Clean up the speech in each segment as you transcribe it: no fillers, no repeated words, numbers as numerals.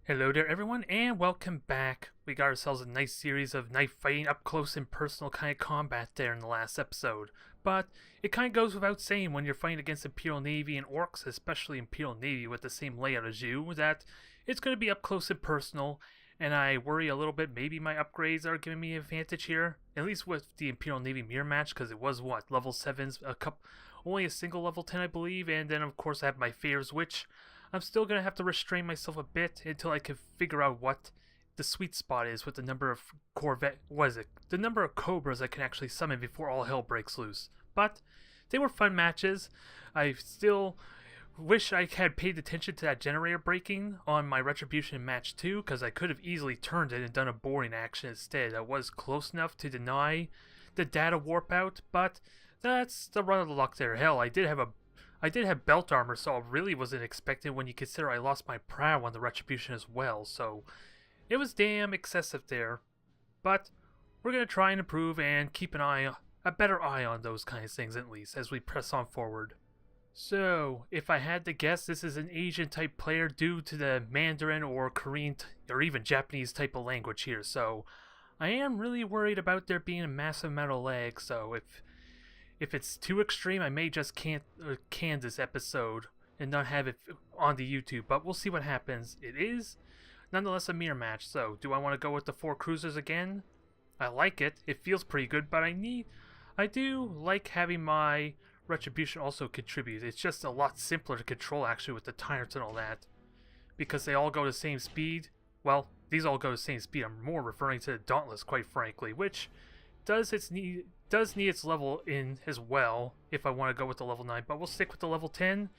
Hello there everyone and welcome back. We got ourselves a nice series of knife fighting, up close and personal kind of combat there in the last episode. But it kind of goes without saying when you're fighting against Imperial Navy and Orks, especially Imperial Navy with the same layout as you, that it's going to be up close and personal. And I worry a little bit maybe my upgrades are giving me an advantage here. At least with the Imperial Navy mirror match, because it was what, level 7s, only a single level 10 I believe. And then of course I have my favors, which I'm still going to have to restrain myself a bit until I can figure out what the sweet spot is with the number of the number of Cobras I can actually summon before all hell breaks loose. But they were fun matches. I still wish I had paid attention to that generator breaking on my Retribution match 2, because I could have easily turned it and done a boring action instead. I was close enough to deny the data warp out, but that's the run of the luck there. Hell, I did have belt armor, so I really wasn't expecting when you consider I lost my prow on the Retribution as well, so it was damn excessive there. But we're going to try and improve and keep a better eye on those kind of things at least as we press on forward. So, if I had to guess, this is an Asian type player due to the Mandarin or Korean or even Japanese type of language here, so I am really worried about there being a massive amount of lag, so if it's too extreme, I may just can this episode and not have it on the YouTube, but we'll see what happens. It is nonetheless a mirror match, so do I want to go with the 4 cruisers again? I like it. It feels pretty good, but I do like having my Retribution also contribute. It's just a lot simpler to control actually with the tyrants and all that, because they all go the same speed. Well, these all go the same speed. I'm more referring to the Dauntless, quite frankly, which does need its level in as well if I want to go with the level 9, but we'll stick with the level 10.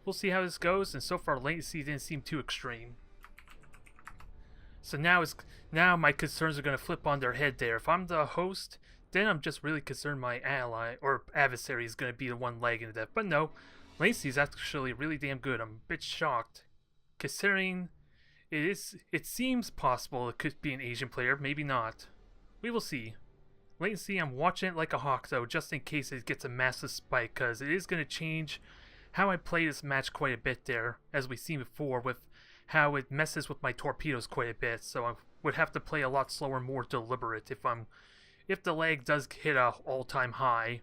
We'll see how this goes, and so far latency didn't seem too extreme. So now my concerns are going to flip on their head there. If I'm the host, then I'm just really concerned my ally or adversary is going to be the one lagging to death. But no, latency is actually really damn good. I'm a bit shocked, considering it seems possible it could be an Asian player, maybe not. We will see. Latency, I'm watching it like a hawk though, just in case it gets a massive spike, because it is going to change how I play this match quite a bit there, as we've seen before, with how it messes with my torpedoes quite a bit, so I would have to play a lot slower, more deliberate if the lag does hit a all-time high.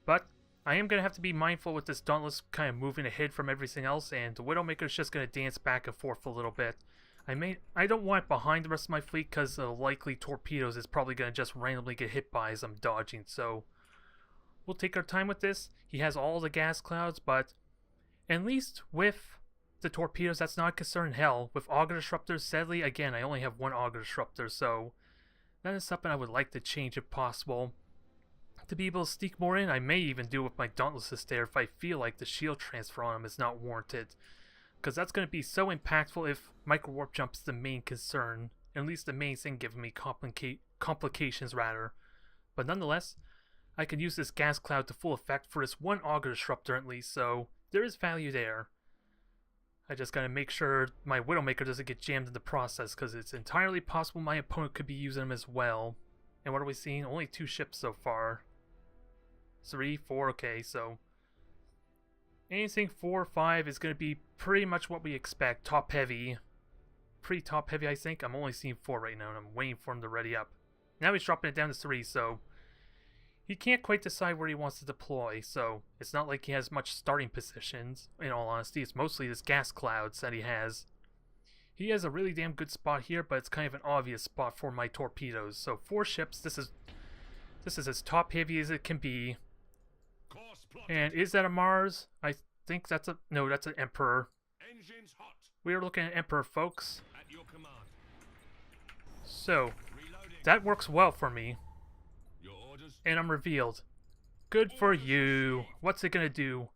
But I am going to have to be mindful with this Dauntless kind of moving ahead from everything else, and the Widowmaker's just going to dance back and forth a little bit. I don't want it behind the rest of my fleet because the likely torpedoes is probably going to just randomly get hit by as I'm dodging, so we'll take our time with this. He has all the gas clouds, but at least with the torpedoes, that's not a concern. Hell, with Auger Disruptors, sadly, again, I only have one Auger Disruptor, so that is something I would like to change if possible. To be able to sneak more in, I may even do with my Dauntlesses there if I feel like the shield transfer on them is not warranted, because that's going to be so impactful if Micro Warp Jump's the main concern, at least the main thing giving me complications rather. But nonetheless, I can use this gas cloud to full effect for this one Auger Disruptor at least, so there is value there. I just gotta make sure my Widowmaker doesn't get jammed in the process, because it's entirely possible my opponent could be using them as well. And what are we seeing? Only 2 ships so far. 3, 4, okay, so anything 4 or 5 is going to be pretty much what we expect. Top heavy. Pretty top heavy, I think. I'm only seeing 4 right now, and I'm waiting for him to ready up. Now he's dropping it down to 3, so he can't quite decide where he wants to deploy, so it's not like he has much starting positions, in all honesty. It's mostly this gas clouds that he has. He has a really damn good spot here, but it's kind of an obvious spot for my torpedoes. So 4 ships, this is as top heavy as it can be. And is that a Mars? I think that's that's an Emperor. We are looking at Emperor, folks. So that works well for me. And I'm revealed. Good for you. What's it gonna do?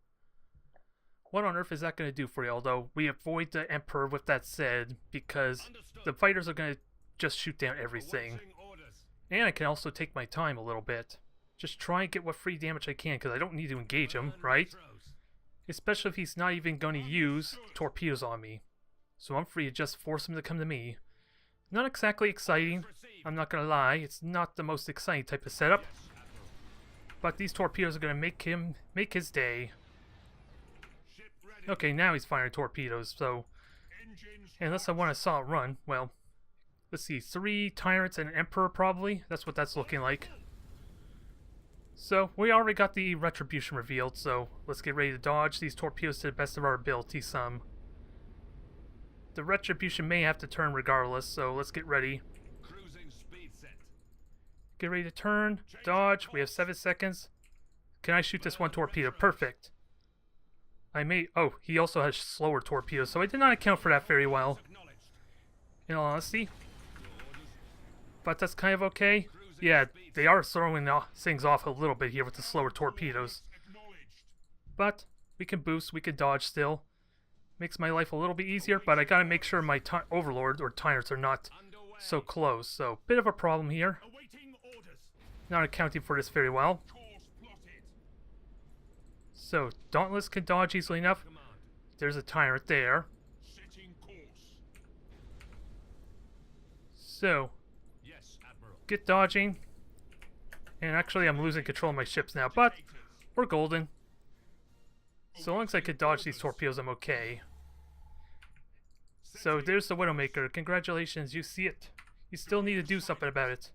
What on earth is that gonna do for you? Although we avoid the Emperor with that said, because the fighters are gonna just shoot down everything. And I can also take my time a little bit. Just try and get what free damage I can, because I don't need to engage him, right? Especially if he's not even going to use torpedoes on me. So I'm free to just force him to come to me. Not exactly exciting, I'm not going to lie. It's not the most exciting type of setup. But these torpedoes are going to make his day. Okay, now he's firing torpedoes, so Unless I want to saw it run. Well, let's see. 3 tyrants and an emperor probably. That's what that's looking like. So, we already got the retribution revealed, so let's get ready to dodge these torpedoes to the best of our ability some. The retribution may have to turn regardless, so let's get ready. Get ready to turn, dodge, we have 7 seconds. Can I shoot this one torpedo? Perfect. I may... Oh, he also has slower torpedoes, so I did not account for that very well, in all honesty. But that's kind of okay. Yeah, they are throwing things off a little bit here with the slower torpedoes. But we can boost, we can dodge still. Makes my life a little bit easier, but I gotta make sure my overlords or tyrants are not so close. So, bit of a problem here. Not accounting for this very well. So, Dauntless can dodge easily enough. There's a tyrant there. So, get dodging. And actually I'm losing control of my ships now, but we're golden. So long as I can dodge these torpedoes, I'm okay. So there's the Widowmaker. Congratulations, you see it. You still need to do something about it.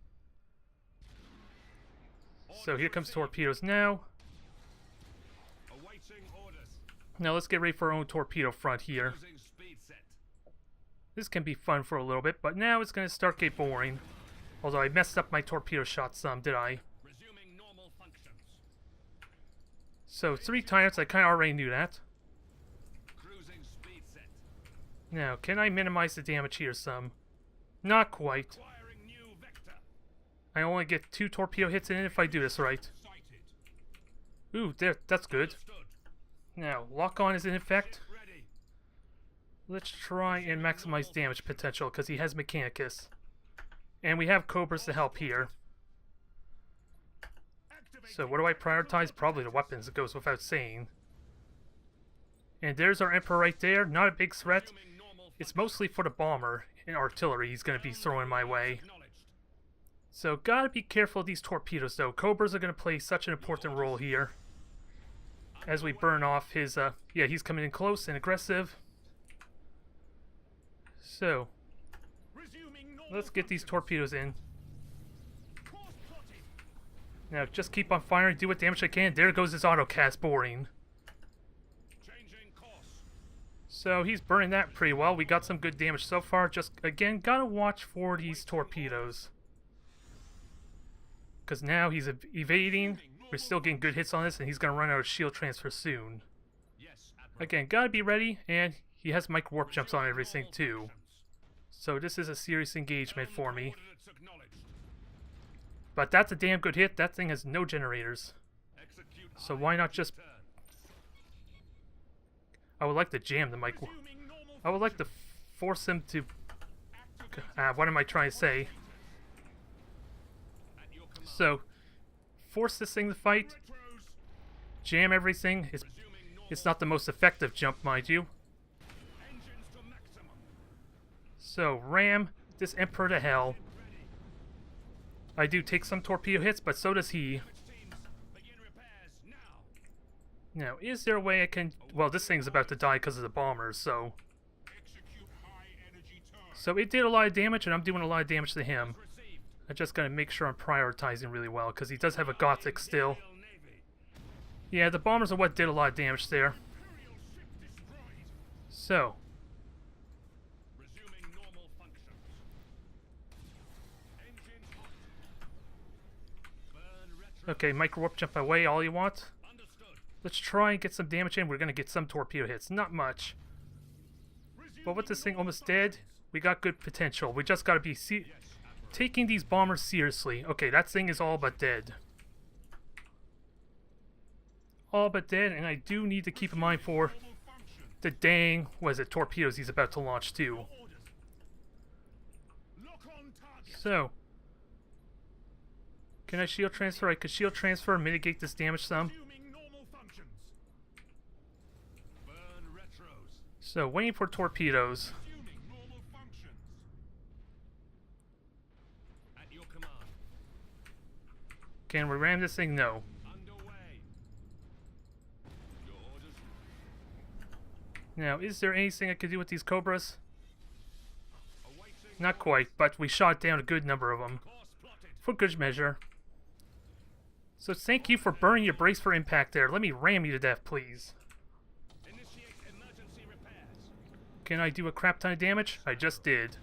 So here comes torpedoes now. Now let's get ready for our own torpedo front here. This can be fun for a little bit, but now it's going to start getting boring. Although I messed up my torpedo shot some, did I? So 3 tyrants, I kind of already knew that. Now, can I minimize the damage here some? Not quite. I only get 2 torpedo hits in if I do this right. Ooh, there, that's good. Now, lock on is in effect. Let's try and maximize damage potential because he has Mechanicus. And we have Cobras to help here. So what do I prioritize? Probably the weapons, it goes without saying. And there's our Emperor right there. Not a big threat. It's mostly for the bomber and artillery he's going to be throwing my way. So gotta be careful of these torpedoes though. Cobras are going to play such an important role here. As we burn off his, yeah, he's coming in close and aggressive. So, let's get these torpedoes in. Now, just keep on firing, do what damage I can. There goes his autocast boring. So, he's burning that pretty well. We got some good damage so far. Just, again, gotta watch for these torpedoes. Because now he's evading. We're still getting good hits on this, and he's gonna run out of shield transfer soon. Again, gotta be ready, and he has micro warp jumps on everything too. So this is a serious engagement for me. But that's a damn good hit. That thing has no generators. So why not just... I would like to jam the mic. I would like to force him to... what am I trying to say? So, force this thing to fight. Jam everything. It's not the most effective jump, mind you. So, ram this Emperor to hell. I do take some torpedo hits, but so does he. Now, is there a way I can... Well, this thing's about to die because of the bombers, so... So it did a lot of damage, and I'm doing a lot of damage to him. I just gotta make sure I'm prioritizing really well, because he does have a Gothic still. Yeah, the bombers are what did a lot of damage there. So... Okay, micro warp jump away all you want. Let's try and get some damage in. We're gonna get some torpedo hits. Not much. But with this thing almost dead, we got good potential. We just gotta be taking these bombers seriously. Okay, that thing is all but dead. All but dead, and I do need to keep in mind for the dang, torpedoes he's about to launch too. So... Can I shield transfer? I could shield transfer and mitigate this damage some. So, waiting for torpedoes. Can we ram this thing? No. Now, is there anything I could do with these Cobras? Not quite, but we shot down a good number of them. For good measure. So thank you for burning your brace for impact there. Let me ram you to death, please. Can I do a crap ton of damage? I just did.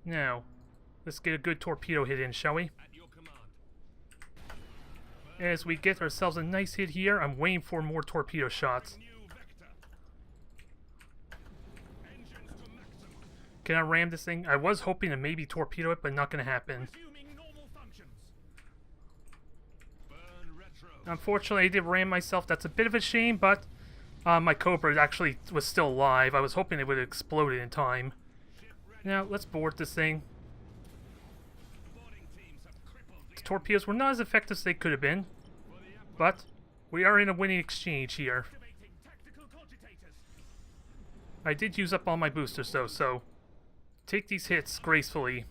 Now, let's get a good torpedo hit in, shall we? As we get ourselves a nice hit here, I'm waiting for more torpedo shots. Can I ram this thing? I was hoping to maybe torpedo it, but not going to happen. Unfortunately, I did ram myself. That's a bit of a shame, but my Cobra actually was still alive. I was hoping it would have exploded in time. Now, let's board this thing. The torpedoes were not as effective as they could have been, but we are in a winning exchange here. I did use up all my boosters, though, so take these hits gracefully.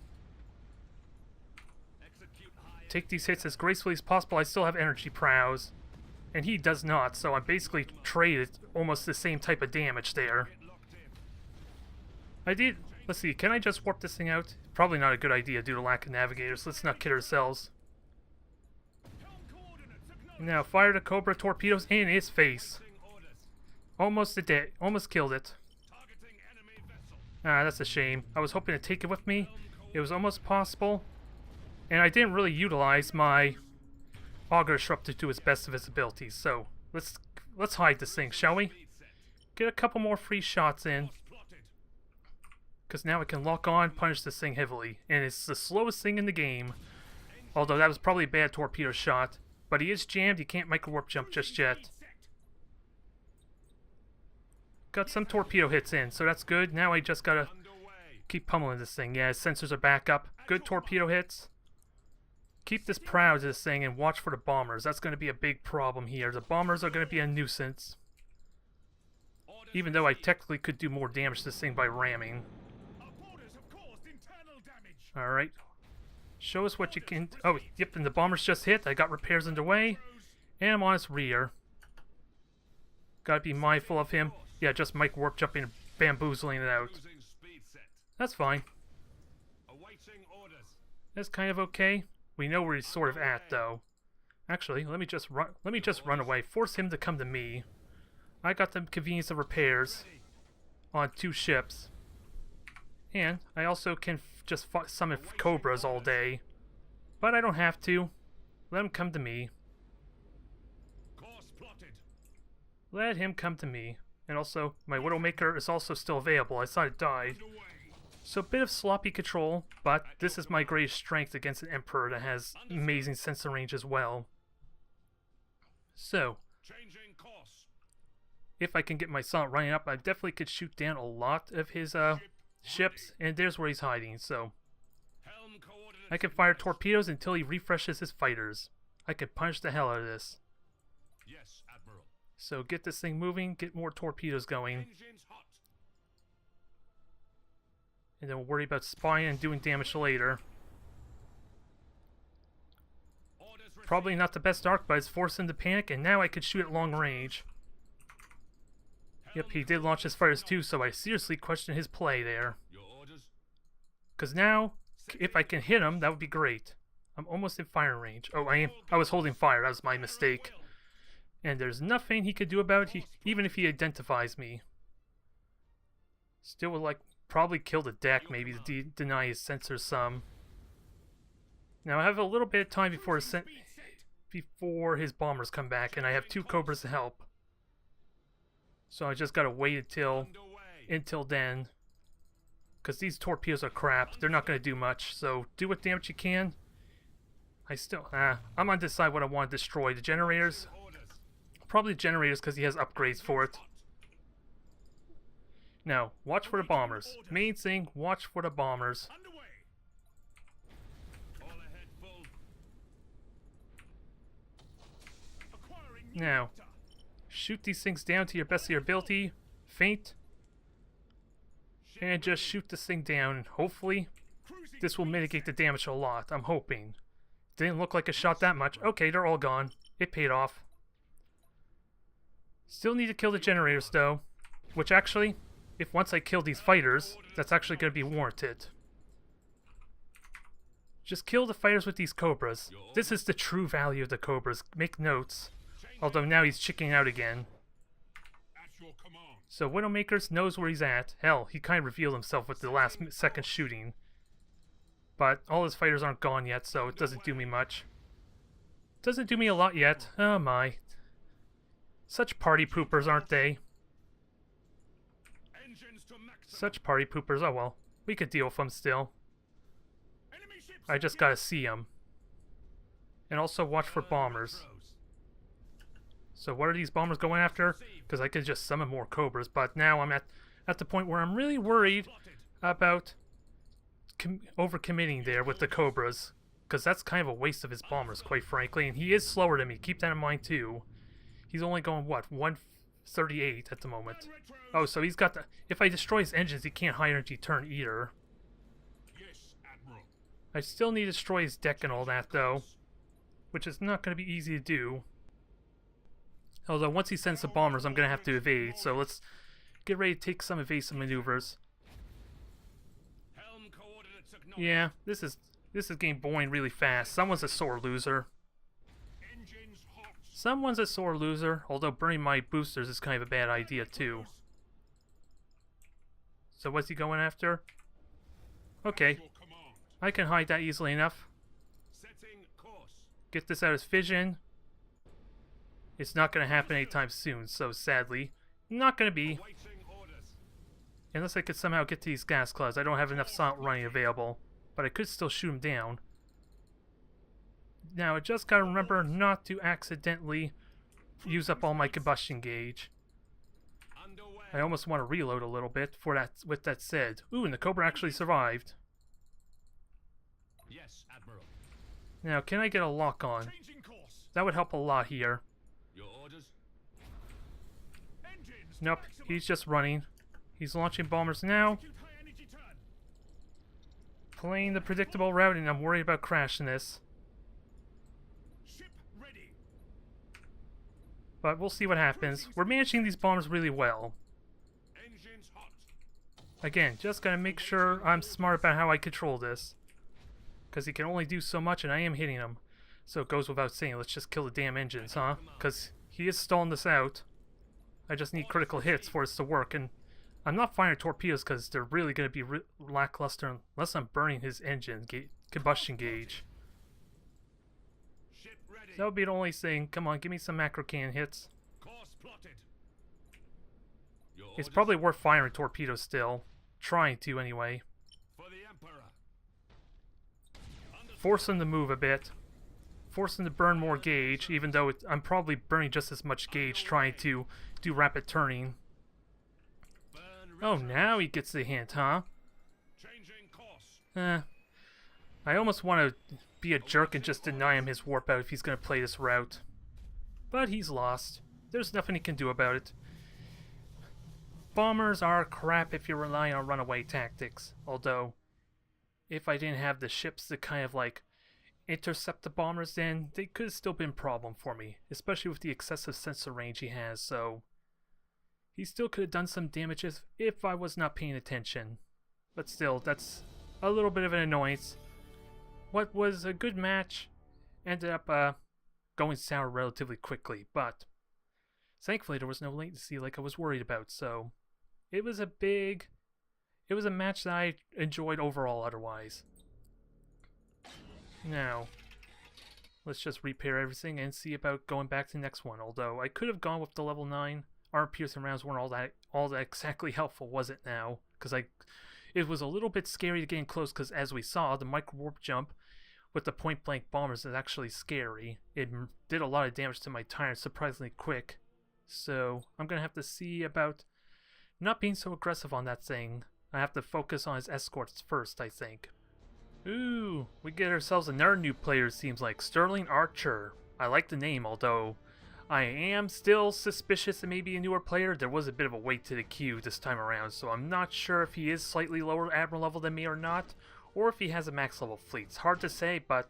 Take these hits as gracefully as possible. I still have energy prows, and he does not, so I basically traded almost the same type of damage there. Let's see, can I just warp this thing out? Probably not a good idea due to lack of navigators. Let's not kid ourselves. Now, fire the Cobra torpedoes in its face. Almost killed it. Ah, that's a shame. I was hoping to take it with me. It was almost possible. And I didn't really utilize my Auger Disruptor to its best of its abilities. So, let's hide this thing, shall we? Get a couple more free shots in. Because now I can lock on, punish this thing heavily. And it's the slowest thing in the game. Although that was probably a bad torpedo shot. But he is jammed, he can't micro-warp jump just yet. Got some torpedo hits in, so that's good. Now I just gotta keep pummeling this thing. Yeah, his sensors are back up. Good torpedo hits. Keep this proud to this thing and watch for the bombers. That's gonna be a big problem here. The bombers are gonna be a nuisance. Even though I technically could do more damage to this thing by ramming. Alright. Show us what you can... Oh, yep, and the bombers just hit. I got repairs underway. And I'm on his rear. Gotta be mindful of him. Yeah, just Mike warp jumping and bamboozling it out. That's fine. That's kind of okay. We know where he's sort of at, though. Actually, let me just run away. Force him to come to me. I got the convenience of repairs on 2 ships. And I also can just summon Cobras all day. But I don't have to. Let him come to me. Let him come to me. And also, my Widowmaker is also still available. I thought it died. So a bit of sloppy control, but this is my greatest strength against an Emperor that has amazing sensor range as well. So, if I can get my Silent running up, I definitely could shoot down a lot of his ships, and there's where he's hiding, so I can fire torpedoes until he refreshes his fighters. I can punch the hell out of this. Yes, Admiral. So get this thing moving, get more torpedoes going. And then we'll worry about spying and doing damage later. Probably not the best arc, but it's forced him to panic, and now I could shoot at long range. Yep, he did launch his fighters too, so I seriously question his play there. Because now, if I can hit him, that would be great. I'm almost in firing range. Oh, I was holding fire. That was my mistake. And there's nothing he could do about it, even if he identifies me. Still would, like, probably kill the deck, maybe, to deny his sensors some. Now, I have a little bit of time before his bombers come back, and I have 2 Cobras to help. So I just gotta wait until then. Because these torpedoes are crap. They're not gonna do much. So do what damage you can. I'm gonna decide what I want to destroy. The generators? Probably the generators because he has upgrades for it. Now, watch for the bombers. Main thing, watch for the bombers. Now, shoot these things down to your best of your ability. Feint. And just shoot this thing down. Hopefully, this will mitigate the damage a lot. I'm hoping. Didn't look like it shot that much. Okay, they're all gone. It paid off. Still need to kill the generators, though. Which actually, if once I kill these fighters, that's actually going to be warranted. Just kill the fighters with these cobras. This is the true value of the cobras. Make notes. Although now he's chicking out again. So Widowmaker knows where he's at. Hell, he kind of revealed himself with the last second shooting. But all his fighters aren't gone yet, so it doesn't do me much. Doesn't do me a lot yet. Oh my. Such party poopers, aren't they? Such party poopers. Oh well. We could deal with them still. I just gotta see them. And also watch for bombers. So what are these bombers going after? Because I could just summon more cobras, but now I'm at the point where I'm really worried about overcommitting there with the cobras. Because that's kind of a waste of his bombers, quite frankly. And he is slower than me. Keep that in mind, too. He's only going, what, 138 at the moment. Oh, so he's got the... If I destroy his engines, he can't high energy turn either. I still need to destroy his deck and all that, though. Which is not going to be easy to do. Although, once he sends the bombers, I'm going to have to evade. So let's get ready to take some evasive maneuvers. Yeah, this is getting boring really fast. Someone's a sore loser. Someone's a sore loser, although burning my boosters is kind of a bad idea too. So what's he going after? Okay. I can hide that easily enough. Get this out of his vision. It's not going to happen anytime soon, so sadly, not going to be. Unless I could somehow get to these gas clouds. I don't have enough silent running available, but I could still shoot him down. Now, I just gotta remember not to accidentally use up all my combustion gauge. I almost want to reload a little bit for that. With that said, ooh, and the Cobra actually survived. Yes, Admiral. Now, can I get a lock on? That would help a lot here. Your orders? Nope, he's just running. He's launching bombers now. Playing the predictable route, and I'm worried about crashing this. But we'll see what happens. We're managing these bombers really well. Again, just gotta make sure I'm smart about how I control this. Because he can only do so much, and I am hitting him. So it goes without saying, let's just kill the damn engines, huh? Because he is stalling this out. I just need critical hits for this to work, and I'm not firing torpedoes because they're really going to be lackluster unless I'm burning his engine combustion gauge. That would be the only thing. Come on, give me some macro cannon hits. It's probably worth firing torpedoes still. Trying to, anyway. Force him to move a bit. Force him to burn more gauge, even though I'm probably burning just as much gauge trying to do rapid turning. Oh, now he gets the hint, huh? I almost want to be a jerk and just deny him his warp out if he's going to play this route. But he's lost. There's nothing he can do about it. Bombers are crap if you're relying on runaway tactics. Although, if I didn't have the ships to kind of like intercept the bombers, then they could have still been a problem for me. Especially with the excessive sensor range he has, so... He still could have done some damages if I was not paying attention. But still, that's a little bit of an annoyance. What was a good match ended up going sour relatively quickly, but thankfully there was no latency like I was worried about, so it was a match that I enjoyed overall otherwise. Now, let's just repair everything and see about going back to the next one, although I could have gone with the level 9. Armor piercing rounds weren't all that exactly helpful, was it now? Because it was a little bit scary to get in close, because as we saw, the micro warp jump with the point blank bombers is actually scary. It did a lot of damage to my tires surprisingly quick. So I'm gonna have to see about not being so aggressive on that thing. I have to focus on his escorts first, I think. Ooh, we get ourselves another new player, seems like. Sterling Archer. I like the name, although I am still suspicious it may be a newer player. There was a bit of a wait to the queue this time around, so I'm not sure if he is slightly lower Admiral level than me or not, or if he has a max level fleet. It's hard to say, but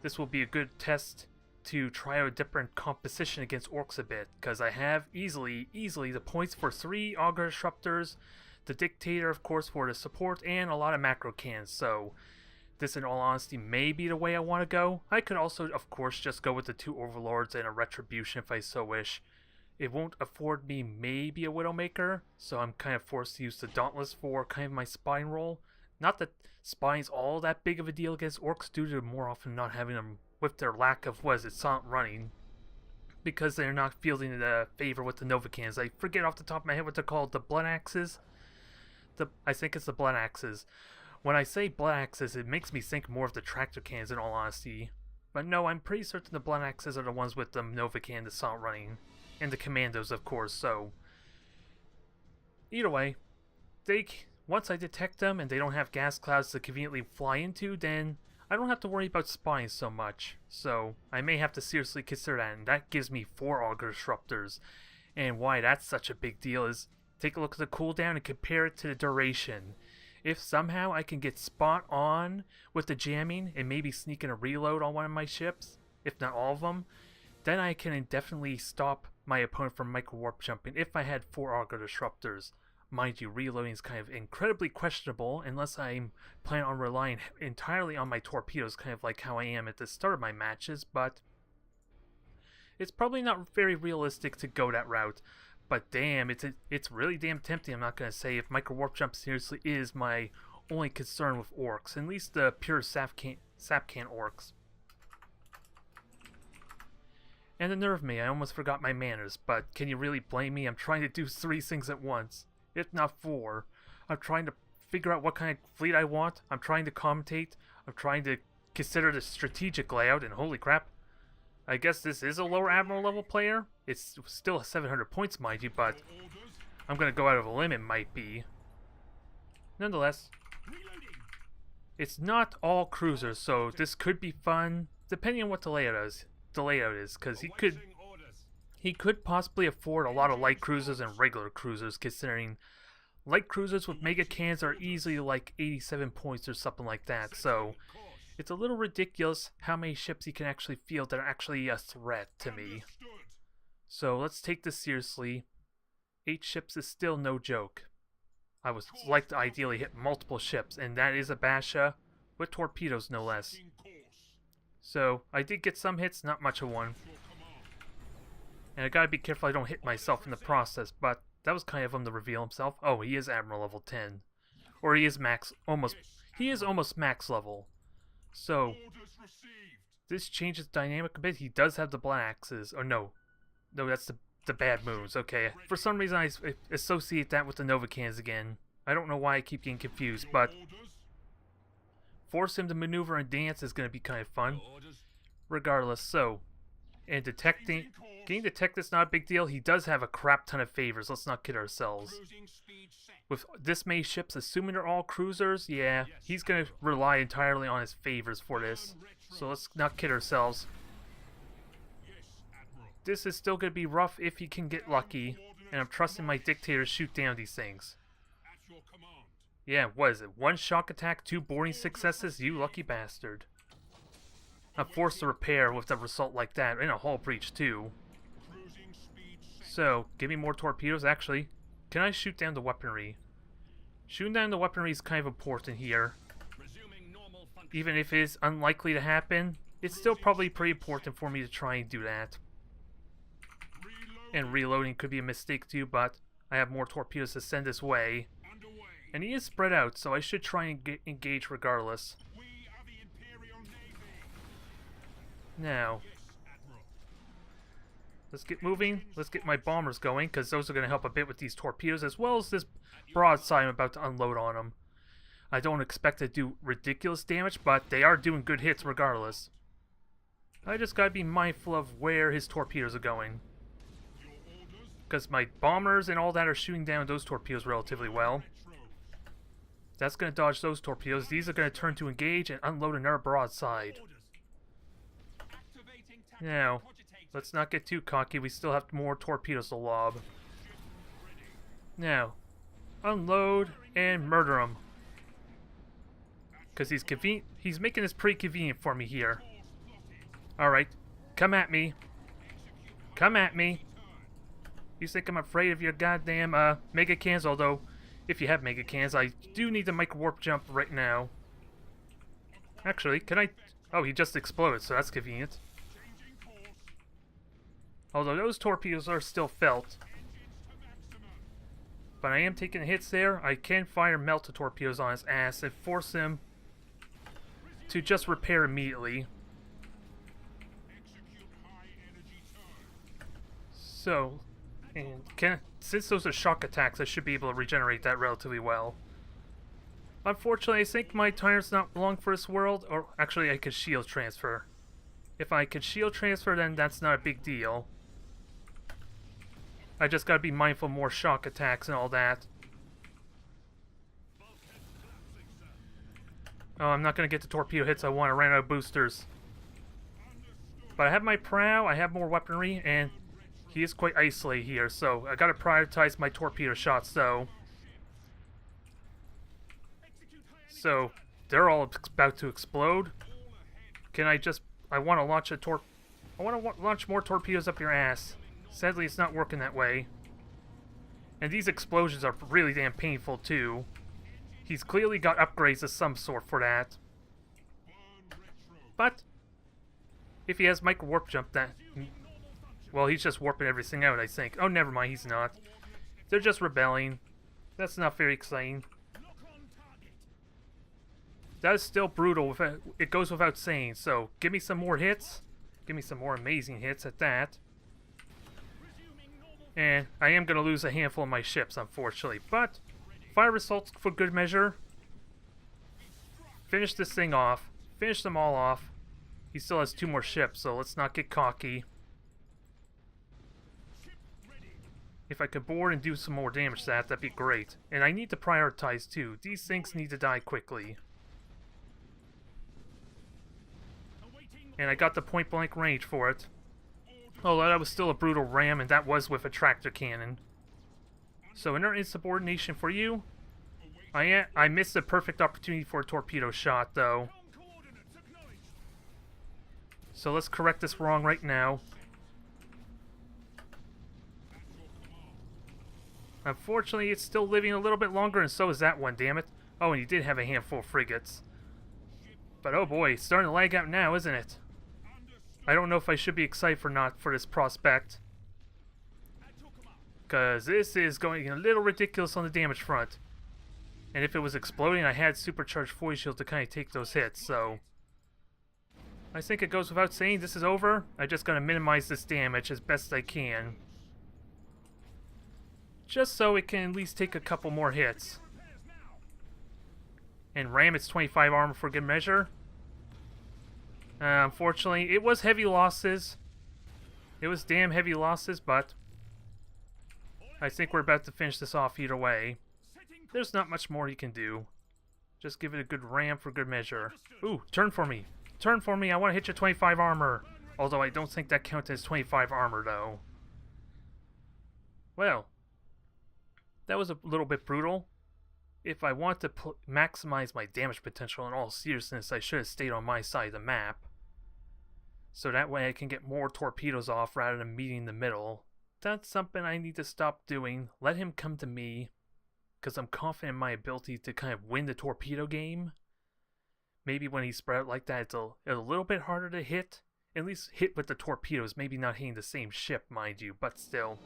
this will be a good test to try out a different composition against Orks a bit, because I have easily the points for 3 Auger Disruptors, the Dictator, of course, for the support, and a lot of macro cans, so this, in all honesty, may be the way I want to go. I could also, of course, just go with the 2 Overlords and a Retribution if I so wish. It won't afford me maybe a Widowmaker, so I'm kind of forced to use the Dauntless for kind of my spine role. Not that spine's all that big of a deal against Orks due to more often not having them with their lack of, silent running. Because they're not fielding the favor with the Nova Cans. I forget off the top of my head what they're called, the Blood Axes? I think it's the Blood Axes. When I say Blood Axes, it makes me think more of the Tractor Cans in all honesty. But no, I'm pretty certain the Blood Axes are the ones with the Nova Can, the silent running. And the Commandos, of course, so... Either way, once I detect them and they don't have gas clouds to conveniently fly into, then I don't have to worry about spines so much. So I may have to seriously consider that, and that gives me 4 Auger Disruptors. And why that's such a big deal is, take a look at the cooldown and compare it to the duration. If somehow I can get spot on with the jamming and maybe sneak in a reload on one of my ships, if not all of them, then I can indefinitely stop my opponent from micro warp jumping if I had 4 Auger Disruptors. Mind you, reloading is kind of incredibly questionable unless I'm planning on relying entirely on my torpedoes, kind of like how I am at the start of my matches, but it's probably not very realistic to go that route. But damn, it's really damn tempting, I'm not going to say, if micro warp jump seriously is my only concern with Orks, at least the pure Sapcan Orks. And the nerve me, I almost forgot my manners, but can you really blame me? I'm trying to do 3 things at once, if not 4. I'm trying to figure out what kind of fleet I want, I'm trying to commentate, I'm trying to consider the strategic layout, and holy crap, I guess this is a lower Admiral level player. It's still 700 points, mind you, but I'm going to go out of a limb, it might be. Nonetheless, it's not all cruisers, so this could be fun, depending on what the layout is. Because he could possibly afford a lot of light cruisers and regular cruisers, considering light cruisers with mega cans are easily like 87 points or something like that, so it's a little ridiculous how many ships he can actually field that are actually a threat to me. So let's take this seriously. 8 ships is still no joke. I would like to ideally hit multiple ships, and that is a Basha with torpedoes no less. So, I did get some hits, not much of one. And I gotta be careful I don't hit myself in the process, but that was kind of him to reveal himself. Oh, he is Admiral level 10. Or he is almost max level. So, this changes the dynamic a bit. He does have the Blood Axes. Or no, that's the bad moves. Okay, for some reason I associate that with the Nova Cans again. I don't know why I keep getting confused, but force him to maneuver and dance is going to be kind of fun. Regardless, so, and getting detected is not a big deal. He does have a crap ton of favors, let's not kid ourselves. With this many ships, assuming they're all cruisers, yeah, he's going to rely entirely on his favors for this. So let's not kid ourselves. This is still going to be rough if he can get lucky, and I'm trusting my Dictator to shoot down these things. Yeah, what is it? 1 shock attack, 2 boarding successes? You lucky bastard. I'm forced to repair with a result like that, and a hull breach too. So, give me more torpedoes. Actually, can I shoot down the weaponry? Shooting down the weaponry is kind of important here. Even if it is unlikely to happen, it's still probably pretty important for me to try and do that. And reloading could be a mistake too, but I have more torpedoes to send this way. And he is spread out, so I should try and engage regardless. Now, let's get moving. Let's get my bombers going, because those are going to help a bit with these torpedoes, as well as this broadside I'm about to unload on them. I don't expect to do ridiculous damage, but they are doing good hits regardless. I just gotta be mindful of where his torpedoes are going, because my bombers and all that are shooting down those torpedoes relatively well. That's going to dodge those torpedoes. These are going to turn to engage and unload another broadside. Now, let's not get too cocky. We still have more torpedoes to lob. Now, unload and murder him. Because he's making this pretty convenient for me here. Alright. Come at me. Come at me. You think I'm afraid of your goddamn mega cans? Although, if you have mega cans, I do need to micro warp jump right now. Actually, can I? Oh, he just exploded, so that's convenient. Although those torpedoes are still felt. But I am taking hits there. I can fire melt the torpedoes on his ass and force him to just repair immediately. So, and since those are shock attacks, I should be able to regenerate that relatively well. Unfortunately, I think my time's not long for this world, or actually I could shield transfer. If I could shield transfer, then that's not a big deal. I just gotta be mindful of more shock attacks and all that. Oh, I'm not gonna get the torpedo hits I want. I ran out of boosters. But I have my prow, I have more weaponry, and he is quite isolated here, so I gotta prioritize my torpedo shots, though. So, they're all about to explode. Can I just... I want to launch a I want to launch more torpedoes up your ass. Sadly, it's not working that way. And these explosions are really damn painful, too. He's clearly got upgrades of some sort for that. But, if he has micro warp jump, that... Well, he's just warping everything out, I think. Oh, never mind, he's not. They're just rebelling. That's not very exciting. That is still brutal. It goes without saying. So, give me some more hits. Give me some more amazing hits at that. And I am going to lose a handful of my ships, unfortunately. But, fire assaults for good measure. Finish this thing off. Finish them all off. He still has 2 more ships, so let's not get cocky. If I could board and do some more damage to that, that'd be great. And I need to prioritize too. These things need to die quickly. And I got the point blank range for it. Oh, that was still a brutal ram, and that was with a tractor cannon. So in our insubordination for you, I missed the perfect opportunity for a torpedo shot, though. So let's correct this wrong right now. Unfortunately, it's still living a little bit longer, and so is that one, damn it. Oh, and he did have a handful of frigates. But oh boy, it's starting to lag out now, isn't it? I don't know if I should be excited for this prospect. Because this is going a little ridiculous on the damage front. And if it was exploding, I had supercharged void shield to kind of take those hits, so... I think it goes without saying, this is over. I just gotta minimize this damage as best I can. Just so it can at least take a couple more hits. And ram its 25 armor for good measure. Unfortunately, it was heavy losses. It was damn heavy losses, but I think we're about to finish this off either way. There's not much more you can do. Just give it a good ram for good measure. Ooh, turn for me. Turn for me, I want to hit your 25 armor. Although I don't think that counts as 25 armor, though. Well, that was a little bit brutal. If I want to maximize my damage potential in all seriousness, I should have stayed on my side of the map. So that way I can get more torpedoes off rather than meeting in the middle. That's something I need to stop doing. Let him come to me. Because I'm confident in my ability to kind of win the torpedo game. Maybe when he's spread out like that, it's a little bit harder to hit. At least hit with the torpedoes. Maybe not hitting the same ship, mind you, but still.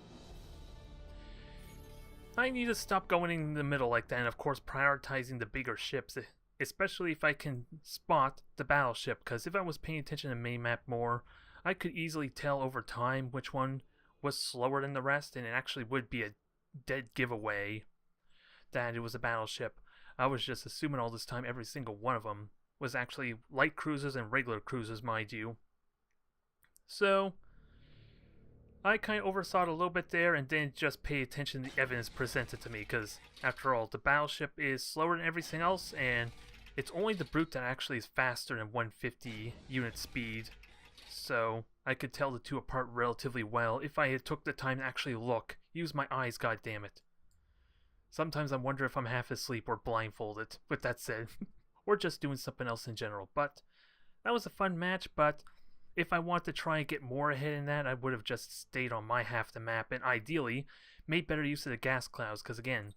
I need to stop going in the middle like that, and of course prioritizing the bigger ships, especially if I can spot the battleship, because if I was paying attention to the main map more, I could easily tell over time which one was slower than the rest, and it actually would be a dead giveaway that it was a battleship. I was just assuming all this time every single one of them was actually light cruisers and regular cruisers, mind you. So I kind of oversaw it a little bit there and didn't just pay attention to the evidence presented to me, because after all, the battleship is slower than everything else, and it's only the brute that actually is faster than 150 unit speed. So I could tell the two apart relatively well if I had took the time to actually look, use my eyes, goddammit. Sometimes I wonder if I'm half asleep or blindfolded, with that said, or just doing something else in general. But that was a fun match, but if I want to try and get more ahead in that, I would have just stayed on my half the map and ideally made better use of the gas clouds, because again,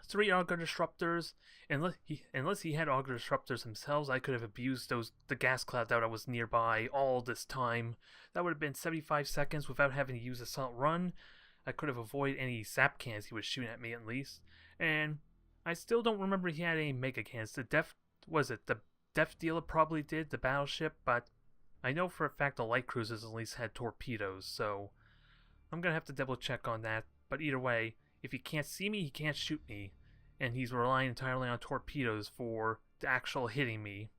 3 auger disruptors. Unless he had auger disruptors themselves, I could have abused the gas cloud that I was nearby all this time. That would have been 75 seconds without having to use assault run. I could have avoided any sap cans he was shooting at me at least. And I still don't remember he had any mega cans. The Death Dealer probably did, the Battleship, but I know for a fact the light cruisers at least had torpedoes, so I'm gonna have to double check on that. But either way, if he can't see me, he can't shoot me, and he's relying entirely on torpedoes for the actual hitting me.